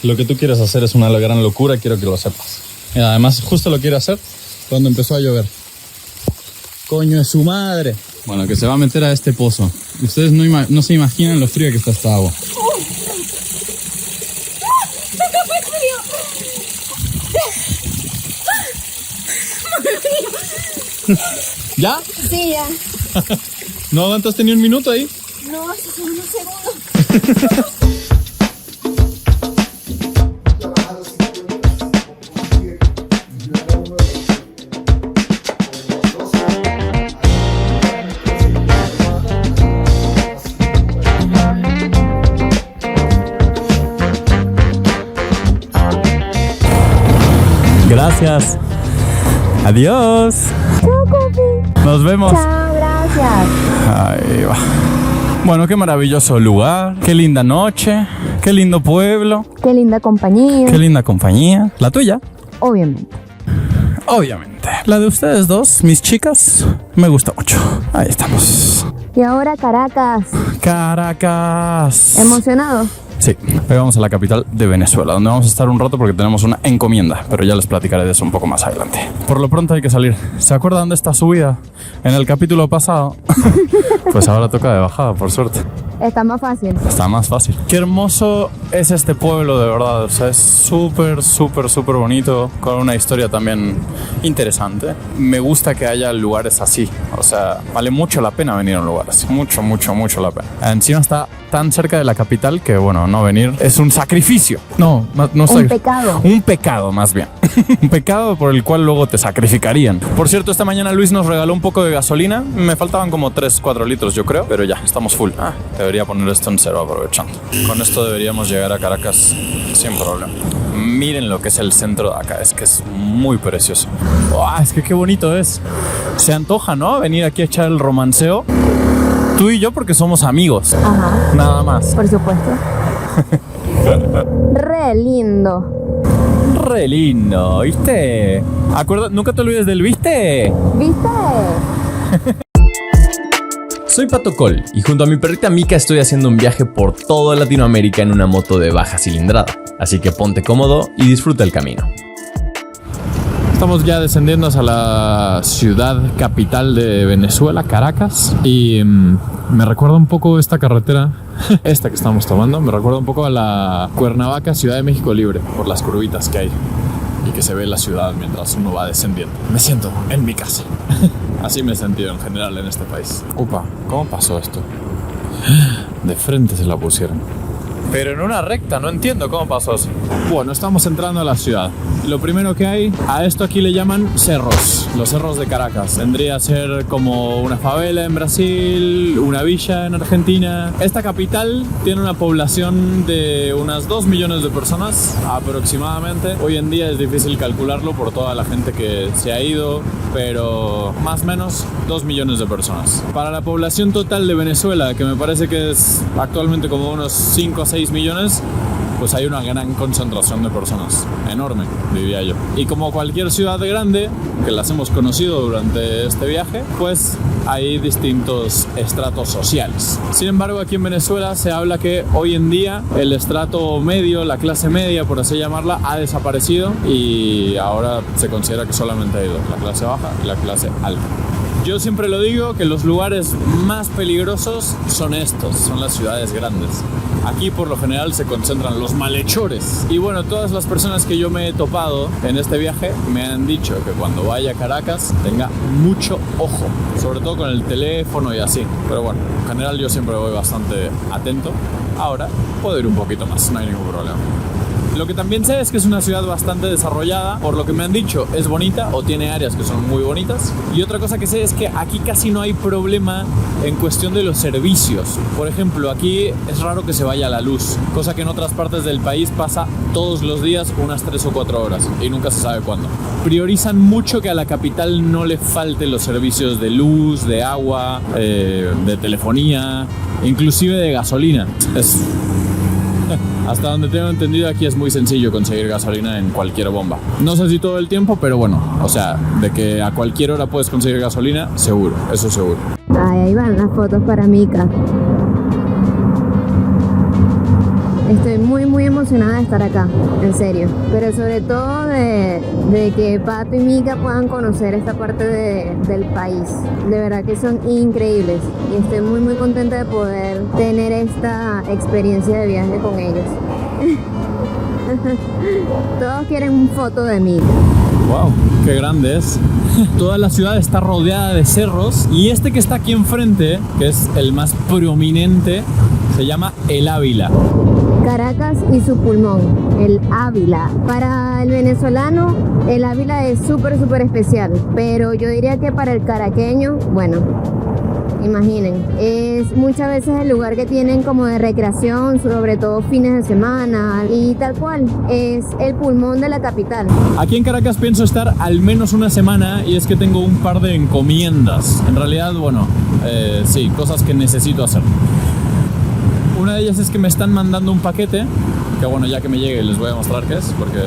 lo que tú quieres hacer es una gran locura, quiero que lo sepas. Y además, justo lo quiere hacer cuando empezó a llover. ¡Coño de su madre! Bueno, que se va a meter a este pozo. Ustedes no se imaginan lo fría que está esta agua. ¿Ya? Sí, ya. ¿No aguantaste ni un minuto ahí? No, hace solo unos segundos. Gracias. Adiós. Chao, Copi. Nos vemos. Chao, gracias. Ahí va. Bueno, qué maravilloso lugar, qué linda noche, qué lindo pueblo, Qué linda compañía. qué linda compañía. ¿La tuya? Obviamente. Obviamente. La de ustedes dos, mis chicas, me gusta mucho. Ahí estamos. Y ahora Caracas. Caracas. ¿Emocionado? Sí, hoy vamos a la capital de Venezuela, donde vamos a estar un rato porque tenemos una encomienda, pero ya les platicaré de eso un poco más adelante. Por lo pronto hay que salir. ¿Se acuerdan de esta subida en el capítulo pasado? Pues ahora toca de bajada, por suerte. Está más fácil. Está más fácil. Qué hermoso es este pueblo, de verdad. O sea, es súper, súper, súper bonito, con una historia también interesante. Me gusta que haya lugares así. O sea, vale mucho la pena venir a un lugar así. Mucho, mucho, mucho la pena. Encima está tan cerca de la capital que, bueno, no venir es un sacrificio. No Un pecado. Un pecado, más bien. Un pecado por el cual luego te sacrificarían. Por cierto, esta mañana Luis nos regaló un poco de gasolina. Me faltaban como 3-4 litros, yo creo. Pero ya, estamos full. Debería poner esto en cero aprovechando. Con esto deberíamos llegar a Caracas sin problema. Miren lo que es el centro de acá. Es que es muy precioso. Es que qué bonito es. Se antoja, ¿no? Venir aquí a echar el romanceo. Tú y yo porque somos amigos. Ajá. Nada más. Por supuesto. Re lindo. Re lindo, ¿viste? Nunca te olvides del ¿viste? ¿Viste? Soy Pato Col y junto a mi perrita Mika estoy haciendo un viaje por toda Latinoamérica en una moto de baja cilindrada. Así que ponte cómodo y disfruta el camino. Estamos ya descendiendo hacia la ciudad capital de Venezuela, Caracas. Y me recuerda un poco esta carretera, esta que estamos tomando, me recuerda un poco a la Cuernavaca, Ciudad de México Libre, por las curvitas que hay y que se ve la ciudad mientras uno va descendiendo. Me siento en mi casa. Así me he sentido en general en este país. Upa, ¿cómo pasó esto? De frente se la pusieron. Pero en una recta, no entiendo cómo pasó eso. Bueno, estamos entrando a la ciudad. Lo primero que hay, a esto aquí le llaman cerros, los cerros de Caracas. Vendría a ser como una favela en Brasil, una villa en Argentina. Esta capital tiene una población de unas 2 millones de personas aproximadamente. Hoy en día es difícil calcularlo por toda la gente que se ha ido, pero más o menos 2 millones de personas. Para la población total de Venezuela, que me parece que es actualmente como unos 5 o 6 millones, pues hay una gran concentración de personas, enorme, diría yo. Y como cualquier ciudad grande, que las hemos conocido durante este viaje, pues hay distintos estratos sociales. Sin embargo, aquí en Venezuela se habla que hoy en día el estrato medio, la clase media, por así llamarla, ha desaparecido y ahora se considera que solamente hay dos, la clase baja y la clase alta. Yo siempre lo digo que los lugares más peligrosos son estos, son las ciudades grandes. Aquí por lo general se concentran los malhechores. Y bueno, todas las personas que yo me he topado en este viaje me han dicho que cuando vaya a Caracas tenga mucho ojo, sobre todo con el teléfono y así. Pero bueno, en general yo siempre voy bastante atento. Ahora puedo ir un poquito más, no hay ningún problema. Lo que también sé es que es una ciudad bastante desarrollada, por lo que me han dicho, es bonita o tiene áreas que son muy bonitas. Y otra cosa que sé es que aquí casi no hay problema en cuestión de los servicios. Por ejemplo, aquí es raro que se vaya la luz, cosa que en otras partes del país pasa todos los días unas 3 o 4 horas y nunca se sabe cuándo. Priorizan mucho que a la capital no le falten los servicios de luz, de agua, de telefonía, inclusive de gasolina. Hasta donde tengo entendido, aquí es muy sencillo conseguir gasolina en cualquier bomba. No sé si todo el tiempo, pero bueno, o sea, de que a cualquier hora puedes conseguir gasolina, seguro, eso seguro. Ay, ahí van las fotos para Mika. Estoy muy emocionada de estar acá, en serio. Pero sobre todo de que Pato y Mika puedan conocer esta parte del país. De verdad que son increíbles y estoy muy contenta de poder tener esta experiencia de viaje con ellos. Todos quieren foto de mí. Wow, qué grande es. Toda la ciudad está rodeada de cerros y este que está aquí enfrente, que es el más prominente, se llama El Ávila. Caracas y su pulmón, el Ávila. Para el venezolano, el Ávila es súper especial, pero yo diría que para el caraqueño, bueno, imaginen, es muchas veces el lugar que tienen como de recreación, sobre todo fines de semana, y tal cual, es el pulmón de la capital. Aquí en Caracas pienso estar al menos una semana y es que tengo un par de encomiendas. En realidad, bueno, sí, cosas que necesito hacer. Una de ellas es que me están mandando un paquete, que bueno, ya que me llegue les voy a mostrar qué es, porque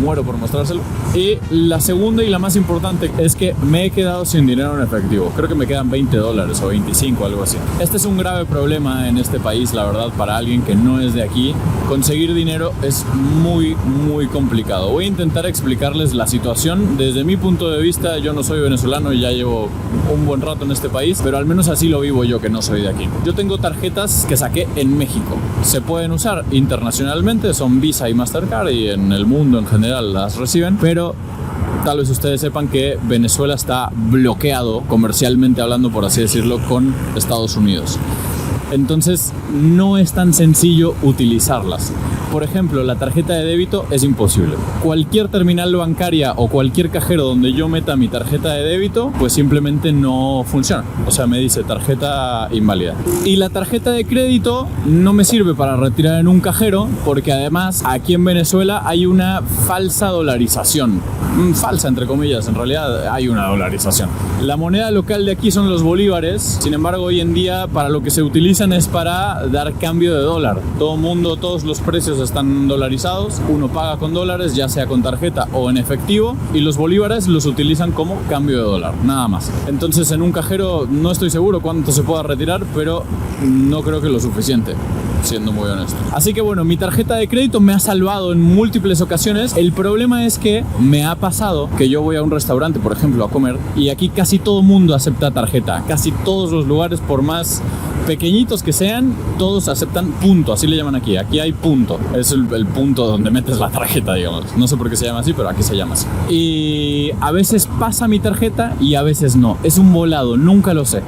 muero por mostrárselo. Y la segunda y la más importante es que me he quedado sin dinero en efectivo. Creo que me quedan $20 o 25, algo así. Este es un grave problema en este país, la verdad, para alguien que no es de aquí. Conseguir dinero es muy complicado. Voy a intentar explicarles la situación desde mi punto de vista. Yo no soy venezolano y ya llevo un buen rato en este país, pero al menos así lo vivo yo, que no soy de aquí. Yo tengo tarjetas que saqué en México. Se pueden usar internacionalmente, son Visa y Mastercard, y en el mundo en general las reciben, pero tal vez ustedes sepan que Venezuela está bloqueado comercialmente hablando, por así decirlo, con Estados Unidos. Entonces no es tan sencillo utilizarlas. Por ejemplo, la tarjeta de débito es imposible. Cualquier terminal bancaria o cualquier cajero donde yo meta mi tarjeta de débito, pues simplemente no funciona. O sea, me dice tarjeta inválida. Y la tarjeta de crédito no me sirve para retirar en un cajero, porque además aquí en Venezuela hay una falsa dolarización. Falsa entre comillas, en realidad hay una dolarización. La moneda local de aquí son los bolívares. Sin embargo, hoy en día para lo que se utilizan es para dar cambio de dólar. Todos los precios están dolarizados. Uno paga con dólares, ya sea con tarjeta o en efectivo, y los bolívares los utilizan como cambio de dólar, nada más. Entonces en un cajero no estoy seguro cuánto se pueda retirar, pero no creo que lo suficiente, siendo muy honesto. Así que bueno, mi tarjeta de crédito me ha salvado en múltiples ocasiones. El problema es que me ha pasado que yo voy a un restaurante, por ejemplo, a comer, y aquí casi todo mundo acepta tarjeta. Casi todos los lugares, por más pequeñitos que sean, todos aceptan punto, así le llaman aquí. Aquí hay punto, es el punto donde metes la tarjeta, digamos. No sé por qué se llama así, pero aquí se llama así. Y a veces pasa mi tarjeta y a veces no. Es un volado, nunca lo sé.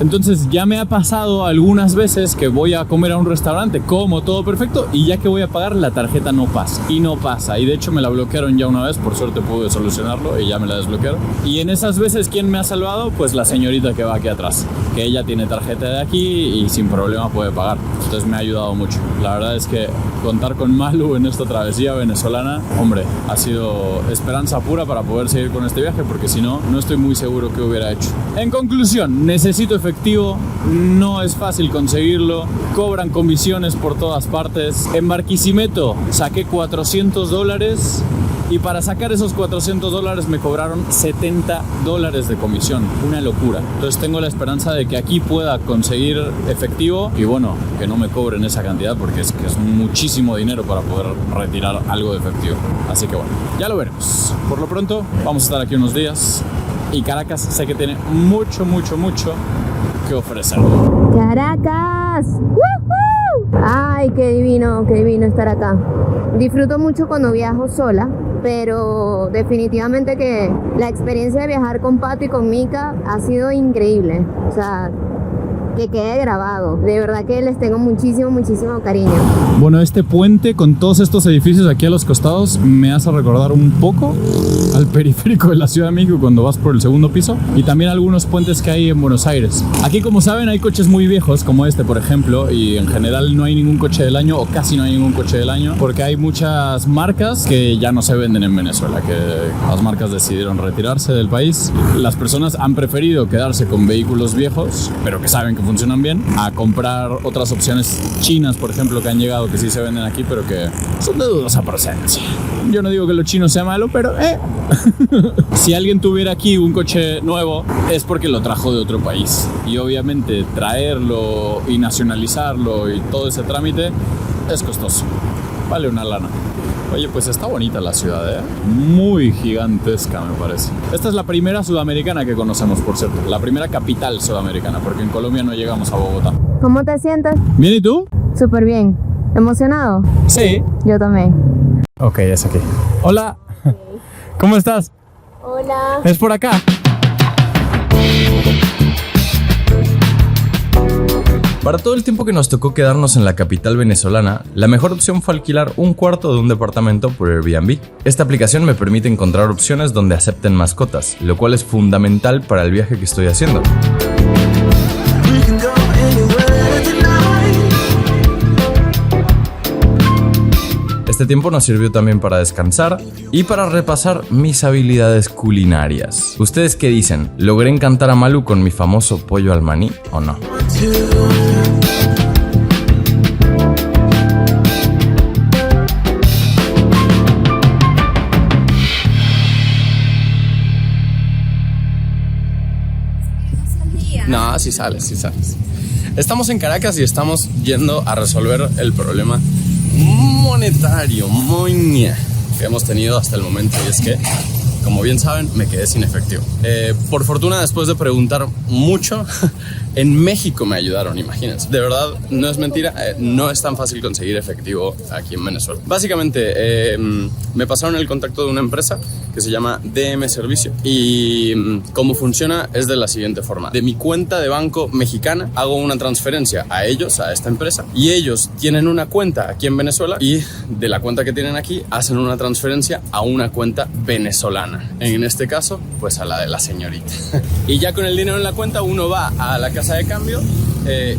Entonces ya me ha pasado algunas veces que voy a comer a un restaurante, como todo perfecto, y ya que voy a pagar la tarjeta no pasa. Y no pasa, y de hecho me la bloquearon ya una vez. Por suerte pude solucionarlo y ya me la desbloquearon. Y en esas veces, ¿quién me ha salvado? Pues la señorita que va aquí atrás, que ella tiene tarjeta de aquí y sin problema puede pagar. Entonces me ha ayudado mucho. La verdad es que contar con Malu en esta travesía venezolana, hombre, ha sido esperanza pura para poder seguir con este viaje, porque si no, no estoy muy seguro qué hubiera hecho. En conclusión, necesito efectivo, no es fácil conseguirlo, cobran comisiones por todas partes. En Barquisimeto saqué $400 y para sacar esos $400 me cobraron $70 de comisión, una locura. Entonces tengo la esperanza de que aquí pueda conseguir efectivo y bueno, que no me cobren esa cantidad, porque es que es muchísimo dinero para poder retirar algo de efectivo. Así que bueno, ya lo veremos. Por lo pronto vamos a estar aquí unos días y Caracas sé que tiene mucho que ofrecer. ¡Caracas! ¡Woohoo! ¡Ay, qué divino estar acá! Disfruto mucho cuando viajo sola, pero definitivamente que la experiencia de viajar con Pato y con Mika ha sido increíble. O sea, que quede grabado. De verdad que les tengo muchísimo cariño. Bueno, este puente con todos estos edificios aquí a los costados me hace recordar un poco al periférico de la Ciudad de México cuando vas por el segundo piso, y también algunos puentes que hay en Buenos Aires. Aquí, como saben, hay coches muy viejos como este, por ejemplo, y en general no hay ningún coche del año, o casi no hay ningún coche del año, porque hay muchas marcas que ya no se venden en Venezuela, que las marcas decidieron retirarse del país. Las personas han preferido quedarse con vehículos viejos, pero que saben que que funcionan bien, a comprar otras opciones chinas, por ejemplo, que han llegado, que sí se venden aquí, pero que son de dudosa procedencia. Yo no digo que lo chino sea malo, pero si alguien tuviera aquí un coche nuevo, es porque lo trajo de otro país. Y obviamente traerlo y nacionalizarlo y todo ese trámite es costoso. Vale una lana. Oye, pues está bonita la ciudad, ¿eh? Muy gigantesca, me parece. Esta es la primera sudamericana que conocemos, por cierto. La primera capital sudamericana, porque en Colombia no llegamos a Bogotá. ¿Cómo te sientes? ¿Bien y tú? Súper bien. ¿Emocionado? Sí. Yo también. Ok, es aquí. Hola. ¿Cómo estás? Hola. Es por acá. Para todo el tiempo que nos tocó quedarnos en la capital venezolana, la mejor opción fue alquilar un cuarto de un departamento por Airbnb. Esta aplicación me permite encontrar opciones donde acepten mascotas, lo cual es fundamental para el viaje que estoy haciendo. Este tiempo nos sirvió también para descansar y para repasar mis habilidades culinarias. ¿Ustedes qué dicen? ¿Logré encantar a Malu con mi famoso pollo al maní o no? No, sí sales, sí sales. Estamos en Caracas y estamos yendo a resolver el problema monetario, moña, que hemos tenido hasta el momento, y es que, como bien saben, me quedé sin efectivo. Por fortuna, después de preguntar mucho, en México me ayudaron, imagínense. De verdad, no es mentira, no es tan fácil conseguir efectivo aquí en Venezuela. Básicamente, me pasaron el contacto de una empresa que se llama DM Servicio, y cómo funciona es de la siguiente forma. De mi cuenta de banco mexicana hago una transferencia a ellos, a esta empresa, y ellos tienen una cuenta aquí en Venezuela, y de la cuenta que tienen aquí hacen una transferencia a una cuenta venezolana, en este caso pues a la de la señorita. Y ya con el dinero en la cuenta uno va a la casa de cambio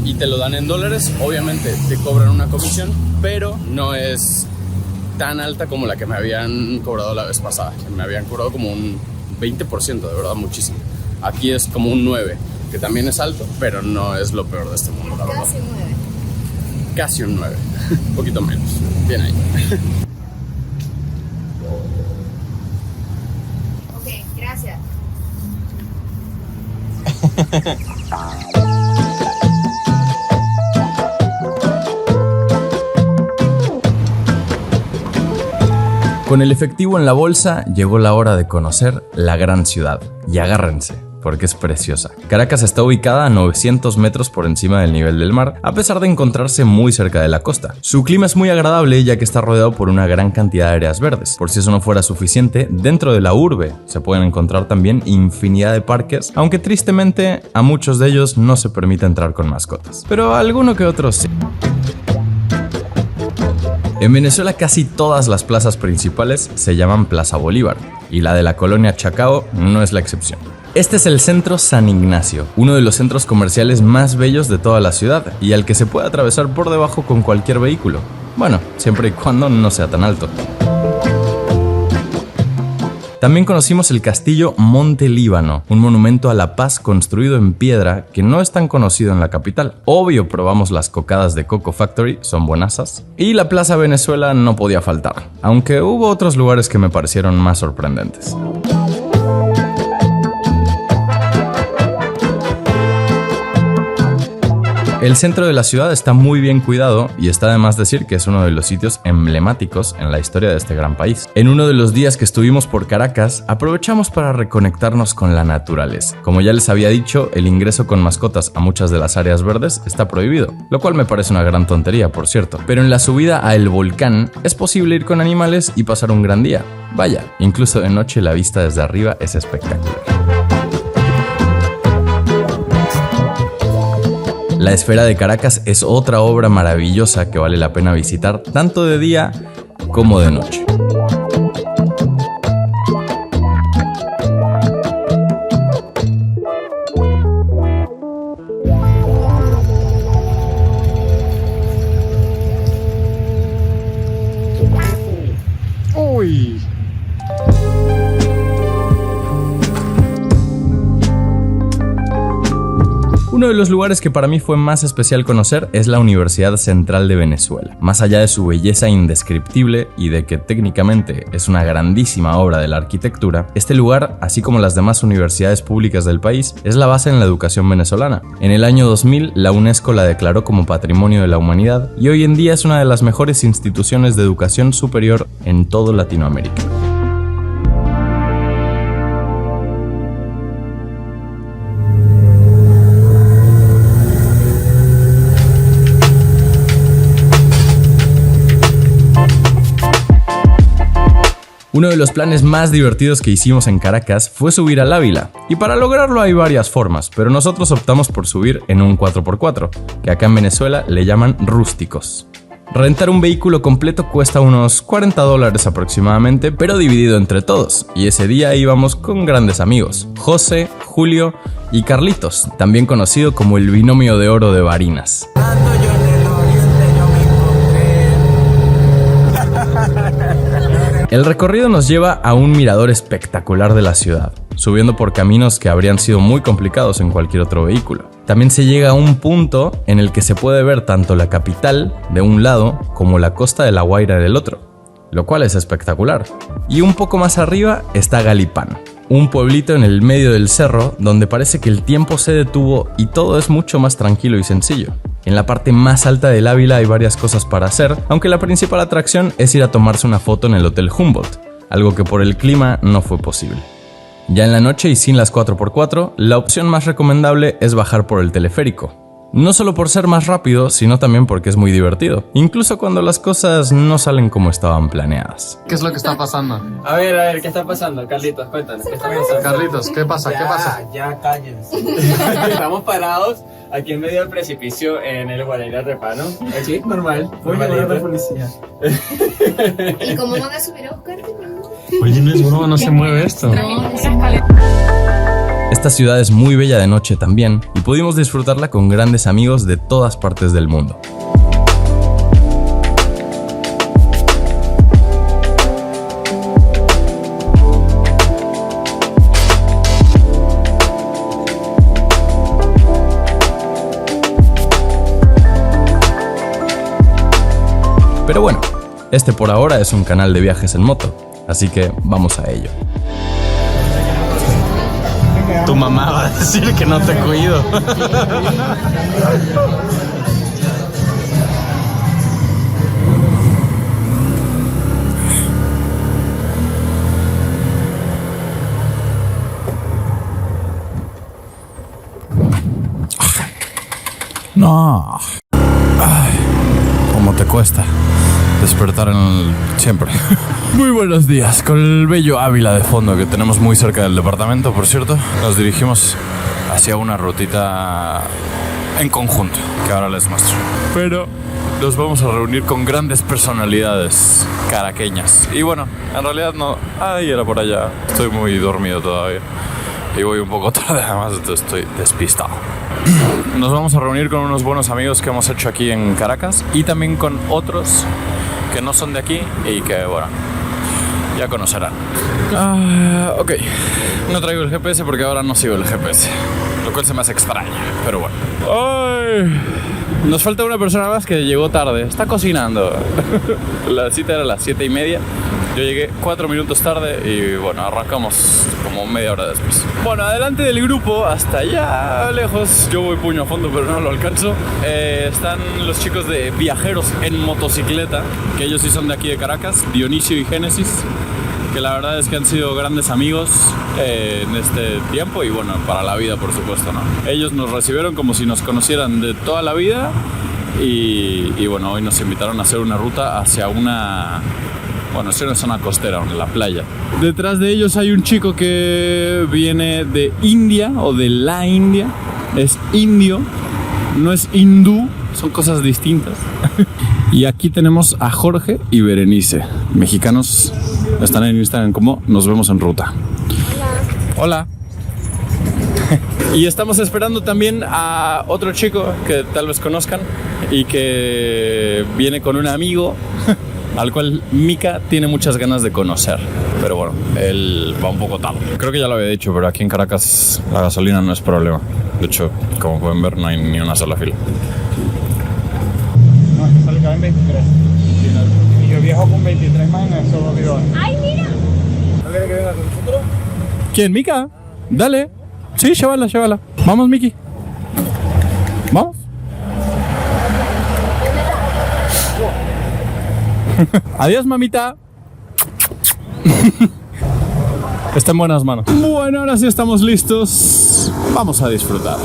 y te lo dan en dólares. Obviamente te cobran una comisión, pero no es tan alta como la que me habían cobrado la vez pasada. Me habían cobrado como un 20%, de verdad, muchísimo. Aquí es como un 9%, que también es alto, pero no es lo peor de este mundo, la verdad. Casi un 9. Casi un 9%, un poquito menos. Bien ahí. Ok, gracias. Con el efectivo en la bolsa, llegó la hora de conocer la gran ciudad. Y agárrense, porque es preciosa. Caracas está ubicada a 900 metros por encima del nivel del mar, a pesar de encontrarse muy cerca de la costa. Su clima es muy agradable, ya que está rodeado por una gran cantidad de áreas verdes. Por si eso no fuera suficiente, dentro de la urbe se pueden encontrar también infinidad de parques, aunque tristemente a muchos de ellos no se permite entrar con mascotas. Pero a alguno que otro sí. En Venezuela casi todas las plazas principales se llaman Plaza Bolívar, y la de la colonia Chacao no es la excepción. Este es el centro San Ignacio, uno de los centros comerciales más bellos de toda la ciudad y al que se puede atravesar por debajo con cualquier vehículo. Bueno, siempre y cuando no sea tan alto. También conocimos el castillo Monte Líbano, un monumento a la paz construido en piedra que no es tan conocido en la capital. Obvio, probamos las cocadas de Coco Factory, son buenasas. Y la Plaza Venezuela no podía faltar, aunque hubo otros lugares que me parecieron más sorprendentes. El centro de la ciudad está muy bien cuidado y está de más decir que es uno de los sitios emblemáticos en la historia de este gran país. En uno de los días que estuvimos por Caracas, aprovechamos para reconectarnos con la naturaleza. Como ya les había dicho, el ingreso con mascotas a muchas de las áreas verdes está prohibido, lo cual me parece una gran tontería, por cierto. Pero en la subida a El Volcán es posible ir con animales y pasar un gran día. Vaya, incluso de noche la vista desde arriba es espectacular. La Esfera de Caracas es otra obra maravillosa que vale la pena visitar tanto de día como de noche. Uy. Uno de los lugares que para mí fue más especial conocer es la Universidad Central de Venezuela. Más allá de su belleza indescriptible y de que técnicamente es una grandísima obra de la arquitectura, este lugar, así como las demás universidades públicas del país, es la base en la educación venezolana. En el año 2000, la UNESCO la declaró como Patrimonio de la Humanidad y hoy en día es una de las mejores instituciones de educación superior en todo Latinoamérica. Uno de los planes más divertidos que hicimos en Caracas fue subir al Ávila, y para lograrlo hay varias formas, pero nosotros optamos por subir en un 4x4, que acá en Venezuela le llaman rústicos. Rentar un vehículo completo cuesta unos $40 aproximadamente, pero dividido entre todos, y ese día íbamos con grandes amigos, José, Julio y Carlitos, también conocido como el binomio de oro de Barinas. El recorrido nos lleva a un mirador espectacular de la ciudad, subiendo por caminos que habrían sido muy complicados en cualquier otro vehículo. También se llega a un punto en el que se puede ver tanto la capital de un lado como la costa de La Guaira del otro, lo cual es espectacular. Y un poco más arriba está Galipán, un pueblito en el medio del cerro donde parece que el tiempo se detuvo y todo es mucho más tranquilo y sencillo. En la parte más alta del Ávila hay varias cosas para hacer, aunque la principal atracción es ir a tomarse una foto en el Hotel Humboldt, algo que por el clima no fue posible. Ya en la noche y sin las 4x4, la opción más recomendable es bajar por el teleférico. No solo por ser más rápido, sino también porque es muy divertido, incluso cuando las cosas no salen como estaban planeadas. ¿Qué es lo que está pasando? A ver, ¿qué está pasando? Carlitos, cuéntanos, ¿qué está pasando? Carlitos, ¿qué pasa? ¿Qué pasa? Ya, cállense. Estamos parados aquí en medio del precipicio en el Guaraíra Repano. Sí, normal. Muy bien, la policía. ¿Y cómo van a subir a Oscar? Oye, no es broma, no se mueve esto. Esta ciudad es muy bella de noche también, y pudimos disfrutarla con grandes amigos de todas partes del mundo. Pero bueno, este por ahora es un canal de viajes en moto, así que vamos a ello. Tu mamá va a decir que no te cuido. No. Ay, ¿cómo te cuesta despertar siempre? Muy buenos días, con el bello Ávila de fondo que tenemos muy cerca del departamento, por cierto. Nos dirigimos hacia una rutita en conjunto, que ahora les muestro. Pero nos vamos a reunir con grandes personalidades caraqueñas. Y bueno, en realidad no. Ay, era por allá. Estoy muy dormido todavía. Y voy un poco tarde, además estoy despistado. Nos vamos a reunir con unos buenos amigos que hemos hecho aquí en Caracas y también con otros que no son de aquí y que, bueno, ya conocerán. Ok, no traigo el GPS porque ahora no sigo el GPS, lo cual se me hace extraño, pero bueno. Ay, nos falta una persona más que llegó tarde, está cocinando. La cita era a las 7:30. Yo llegué 4 minutos tarde y bueno, arrancamos como media hora después. Bueno, adelante del grupo, hasta allá lejos, yo voy puño a fondo pero no lo alcanzo, están los chicos de Viajeros en Motocicleta, que ellos sí son de aquí de Caracas, Dionisio y Génesis, que la verdad es que han sido grandes amigos en este tiempo y bueno, para la vida por supuesto, ¿no? Ellos nos recibieron como si nos conocieran de toda la vida y bueno, hoy nos invitaron a hacer una ruta hacia una... Bueno, es una zona costera, en la playa. Detrás de ellos hay un chico que viene de India o de la India. Es indio, no es hindú, son cosas distintas. Y aquí tenemos a Jorge y Berenice, mexicanos. Están en Instagram como Nos Vemos en Ruta. Hola. Y estamos esperando también a otro chico que tal vez conozcan y que viene con un amigo. al cual Mika tiene muchas ganas de conocer. Pero bueno, él va un poco tarde. Creo que ya lo había dicho, pero aquí en Caracas la gasolina no es problema. De hecho, como pueden ver, no hay ni una sola fila. No, es que sale cada en 23. Y yo viajo con 23 más en esos 2 bidones. ¡Ay, mira! ¿No quiere que venga con nosotros? ¿Quién, Mika? Dale. Sí, llévala, llévala. Vamos, Miki. Vamos. Adiós, mamita. Está en buenas manos. Bueno, ahora sí estamos listos. Vamos a disfrutar.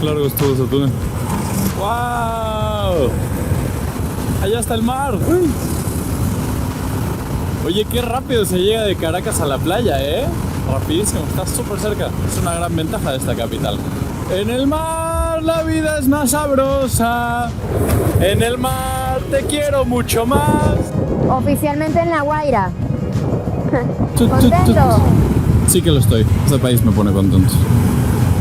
Largo estuvo ese túnel. ¡Wow! Allá está el mar. Uy. Oye, qué rápido se llega de Caracas a la playa, ¿eh? Rapidísimo, está súper cerca. Es una gran ventaja de esta capital. En el mar la vida es más sabrosa. En el mar te quiero mucho más. Oficialmente en La Guaira. ¿Contento? Sí que lo estoy. Este país me pone contento.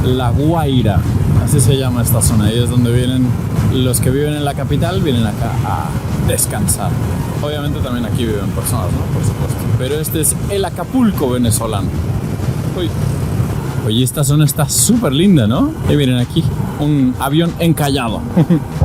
La Guaira, así se llama esta zona. Y es donde vienen los que viven en la capital, vienen acá a descansar. Obviamente también aquí viven personas, ¿no? Por supuesto. Pero este es el Acapulco venezolano. Uy. Oye, esta zona está súper linda, ¿no? Y miren aquí, un avión encallado.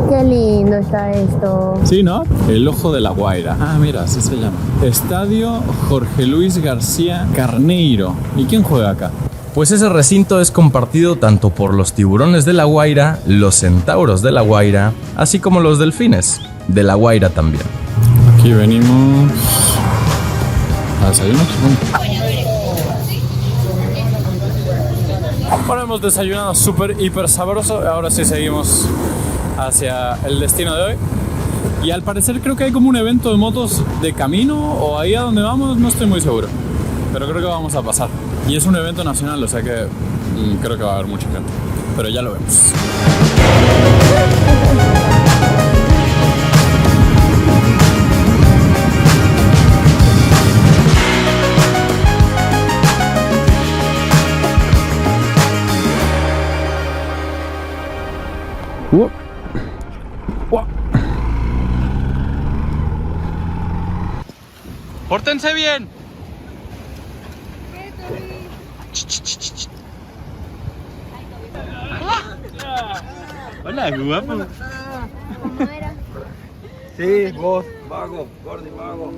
Qué lindo está esto. Sí, ¿no? El Ojo de la Guaira. Ah, mira, así se llama. Estadio Jorge Luis García Carneiro. ¿Y quién juega acá? Pues ese recinto es compartido tanto por los tiburones de La Guaira, los centauros de La Guaira, así como los delfines de La Guaira también. Aquí venimos a desayunar. Ahora hemos desayunado súper, hiper sabroso. Ahora sí seguimos hacia el destino de hoy. Y al parecer creo que hay como un evento de motos de camino o ahí a donde vamos, no estoy muy seguro. Pero creo que vamos a pasar. Y es un evento nacional, o sea que creo que va a haber mucha gente. Pero ya lo vemos. ¡Pórtense bien! Hola, guapo. ¿Cómo era? Sí, vos, vago, gordi, vago.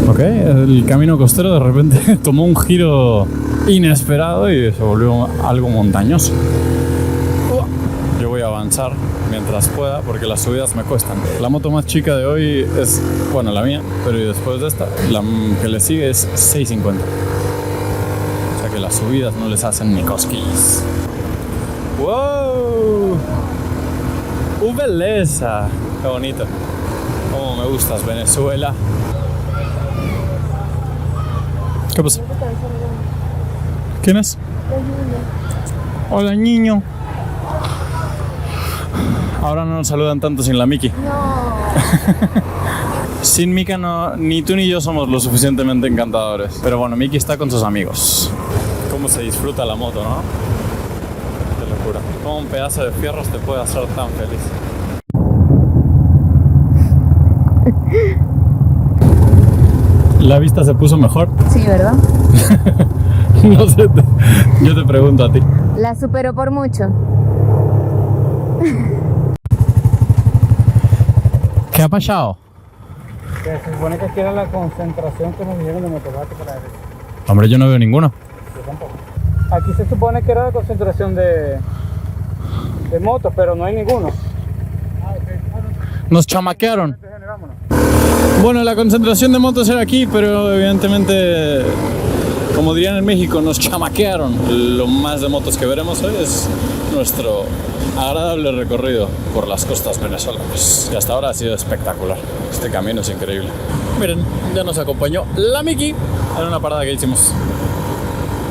Ok, el camino costero de repente tomó un giro inesperado y se volvió algo montañoso. Yo voy a avanzar mientras pueda porque las subidas me cuestan. La moto más chica de hoy es, bueno, la mía, pero después de esta, la que le sigue es 650. O sea que las subidas no les hacen ni cosquillas. ¡Wow! ¡Belleza! ¡Qué bonito! ¡Cómo me gustas, Venezuela! ¿Qué pasa? ¿Quién es? Hola, niño. Ahora no nos saludan tanto sin la Miki. No. Sin Mika no, ni tú ni yo somos lo suficientemente encantadores. Pero bueno, Miki está con sus amigos. Cómo se disfruta la moto, ¿no? Qué locura. Cómo un pedazo de fierros te puede hacer tan feliz. La vista se puso mejor. Sí, ¿verdad? No sé, yo te pregunto a ti. La superó por mucho. ¿Qué ha pasado? Que se supone que aquí era la concentración que nos dijeron de motogato para la derecha. Hombre, yo no veo ninguno. Yo tampoco. Aquí se supone que era la concentración de motos, pero no hay ninguno. Nos chamaquearon. Entonces, vámonos. Bueno, la concentración de motos era aquí, pero evidentemente, como dirían en México, nos chamaquearon. Lo más de motos que veremos hoy es nuestro agradable recorrido por las costas venezolanas. Y hasta ahora ha sido espectacular. Este camino es increíble. Miren, ya nos acompañó la Miki en una parada que hicimos.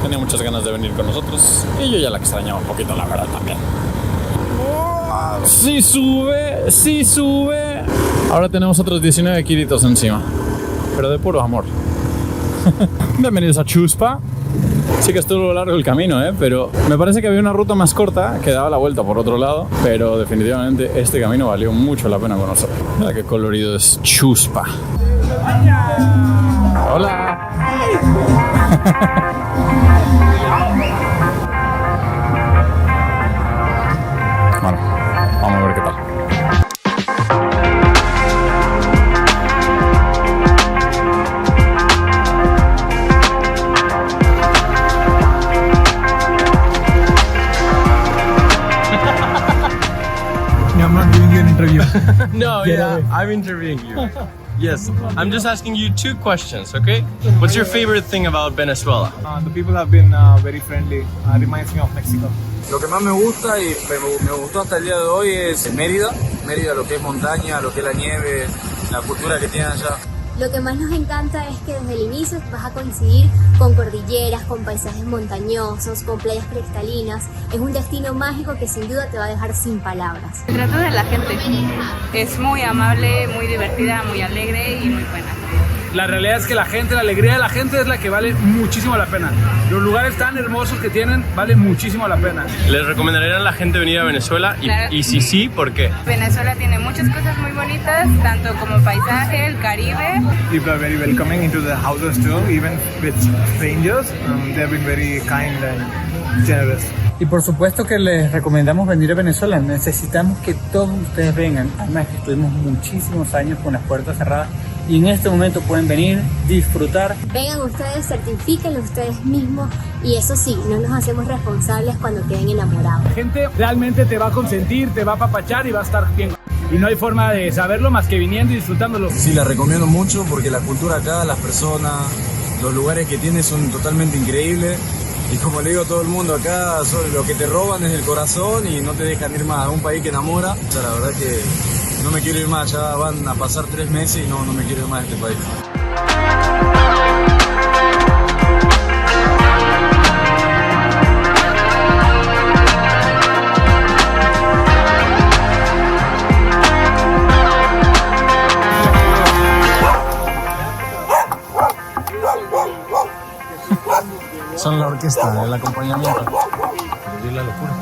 Tenía muchas ganas de venir con nosotros y yo ya la extrañaba un poquito, la verdad, también. Sí sube, sí sube. Ahora tenemos otros 19 kilitos encima, pero de puro amor. Bienvenidos a Chuspa. Sí que estuvo largo el camino, pero me parece que había una ruta más corta que daba la vuelta por otro lado, pero definitivamente este camino valió mucho la pena conocer. Mira qué colorido es Chuspa. Hola. Bueno, vamos a ver qué tal. I'm not giving you an interview. No, yeah, I'm interviewing you. Yes, I'm just asking you 2 questions, okay? What's your favorite thing about Venezuela? The people have been very friendly. Reminds me of Mexico. Lo que más me gusta y me gustó hasta el día de hoy es Mérida, lo que es montaña, lo que es la nieve, la cultura que tienen allá. Lo que más nos encanta es que desde el inicio vas a coincidir con cordilleras, con paisajes montañosos, con playas cristalinas. Es un destino mágico que sin duda te va a dejar sin palabras. Se trata de la gente. Es muy amable, muy divertida, muy alegre y muy buena. La realidad es que la gente, la alegría de la gente es la que vale muchísimo la pena. Los lugares tan hermosos que tienen valen muchísimo la pena. ¿Les recomendarían a la gente venir a Venezuela? Claro. Y si sí, ¿por qué? Venezuela tiene muchas cosas muy bonitas, tanto como paisaje, el Caribe. People are very welcoming into the houses too, even with strangers. They've been very kind and generous. Y por supuesto que les recomendamos venir a Venezuela. Necesitamos que todos ustedes vengan. Además que estuvimos muchísimos años con las puertas cerradas y en este momento pueden venir, disfrutar. Vengan ustedes, certifíquenlo ustedes mismos y eso sí, no nos hacemos responsables cuando queden enamorados. La gente realmente te va a consentir, te va a apapachar y va a estar bien. Y no hay forma de saberlo más que viniendo y disfrutándolo. Sí, la recomiendo mucho porque la cultura acá, las personas, los lugares que tiene son totalmente increíbles. Y como le digo a todo el mundo acá, lo que te roban es el corazón y no te dejan ir más. Es un país que enamora. O sea, la verdad que no me quiero ir más. Ya van a pasar 3 meses y no me quiero ir más de este país. Son la orquesta, el acompañamiento. Vivir la locura.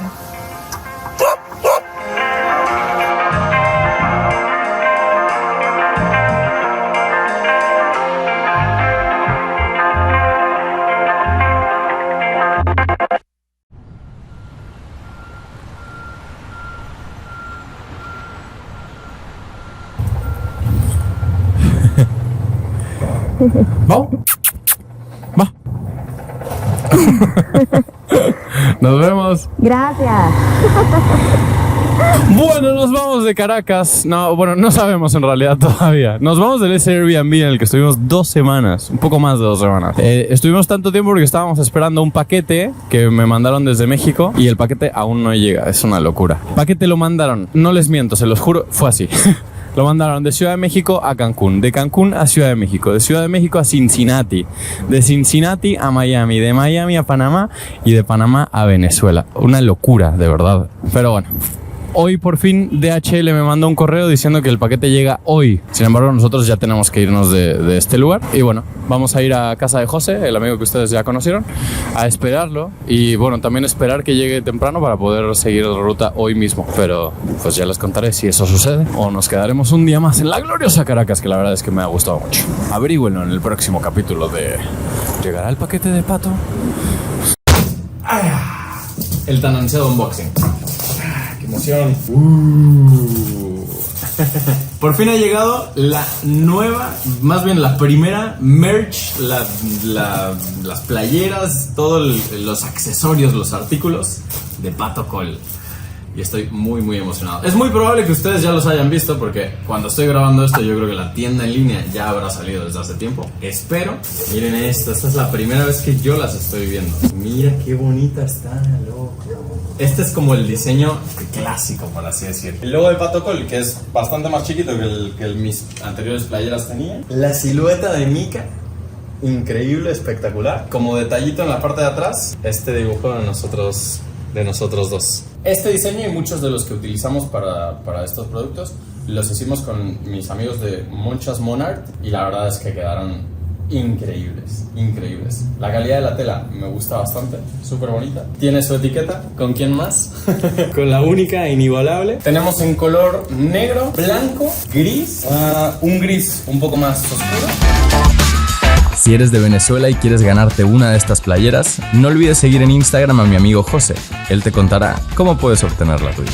¿Vamos? Va. Nos vemos. Gracias. Bueno, nos vamos de Caracas. No, bueno, no sabemos en realidad todavía. Nos vamos de ese Airbnb en el que estuvimos 2 semanas, un poco más de 2 semanas. Estuvimos tanto tiempo porque estábamos esperando un paquete que me mandaron desde México y el paquete aún no llega. Es una locura. El paquete lo mandaron, no les miento, se los juro, fue así. Lo mandaron de Ciudad de México a Cancún, de Cancún a Ciudad de México, de Ciudad de México a Cincinnati, de Cincinnati a Miami, de Miami a Panamá y de Panamá a Venezuela. Una locura, de verdad. Pero bueno, hoy por fin DHL me mandó un correo diciendo que el paquete llega hoy. Sin embargo, nosotros ya tenemos que irnos de este lugar. Y bueno, vamos a ir a casa de José, el amigo que ustedes ya conocieron, a esperarlo. Y bueno, también esperar que llegue temprano para poder seguir la ruta hoy mismo. Pero pues ya les contaré si eso sucede o nos quedaremos un día más en la gloriosa Caracas, que la verdad es que me ha gustado mucho. Averígüenlo en el próximo capítulo de ¿Llegará el paquete de Pato? El tan ansiado unboxing. ¡Qué emoción! Por fin ha llegado la nueva, más bien la primera merch, las playeras, todos los accesorios, los artículos de Pato Col. Y estoy muy muy emocionado. Es muy probable que ustedes ya los hayan visto porque cuando estoy grabando esto yo creo que la tienda en línea ya habrá salido desde hace tiempo. Espero. Miren esto, esta es la primera vez que yo las estoy viendo. Mira qué bonita está, loco. Este es como el diseño clásico, por así decirlo. El logo de Pato Col, que es bastante más chiquito que mis anteriores playeras tenían. La silueta de Mika, increíble, espectacular. Como detallito en la parte de atrás, este dibujo de nosotros dos. Este diseño y muchos de los que utilizamos para estos productos los hicimos con mis amigos de Monchas Monart y la verdad es que quedaron increíbles. La calidad de la tela me gusta bastante, súper bonita. Tiene su etiqueta, ¿con quién más? Con la única e inigualable. Tenemos en color negro, blanco, gris, un gris un poco más oscuro. Si eres de Venezuela y quieres ganarte una de estas playeras, no olvides seguir en Instagram a mi amigo José. Él te contará cómo puedes obtener la tuya.